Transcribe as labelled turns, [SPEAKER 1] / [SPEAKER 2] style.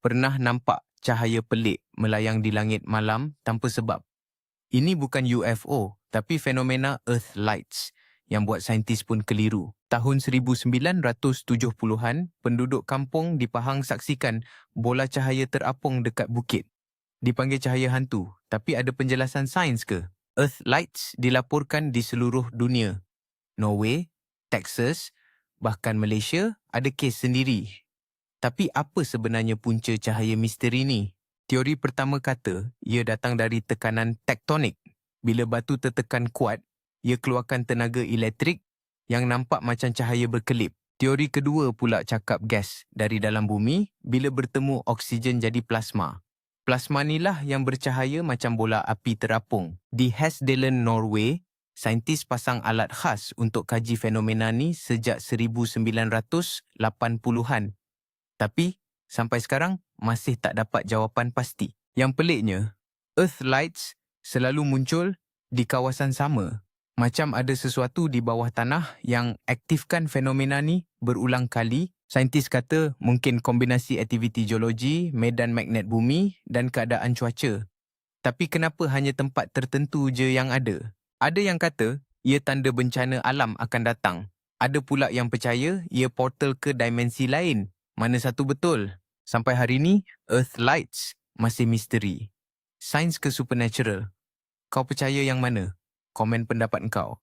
[SPEAKER 1] pernah nampak cahaya pelik melayang di langit malam tanpa sebab? Ini bukan UFO, tapi fenomena Earth Lights yang buat saintis pun keliru. Tahun 1970-an, penduduk kampung di Pahang saksikan bola cahaya terapung dekat bukit. Dipanggil cahaya hantu, tapi ada penjelasan sains ke? Earth Lights dilaporkan di seluruh dunia. Norway, Texas, bahkan Malaysia ada kes sendiri. Tapi apa sebenarnya punca cahaya misteri ni? Teori pertama kata ia datang dari tekanan tektonik. Bila batu tertekan kuat, ia keluarkan tenaga elektrik yang nampak macam cahaya berkelip. Teori kedua pula cakap gas dari dalam bumi bila bertemu oksigen jadi plasma. Plasma inilah yang bercahaya macam bola api terapung. Di Hesdalen, Norway, saintis pasang alat khas untuk kaji fenomena ni sejak 1980-an. Tapi sampai sekarang masih tak dapat jawapan pasti. Yang peliknya, Earth Lights selalu muncul di kawasan sama. Macam ada sesuatu di bawah tanah yang aktifkan fenomena ni berulang kali. Saintis kata mungkin kombinasi aktiviti geologi, medan magnet bumi dan keadaan cuaca. Tapi kenapa hanya tempat tertentu je yang ada? Ada yang kata ia tanda bencana alam akan datang. Ada pula yang percaya ia portal ke dimensi lain. Mana satu betul? Sampai hari ni, Earth Lights masih misteri. Sains ke supernatural? Kau percaya yang mana? Komen pendapat kau.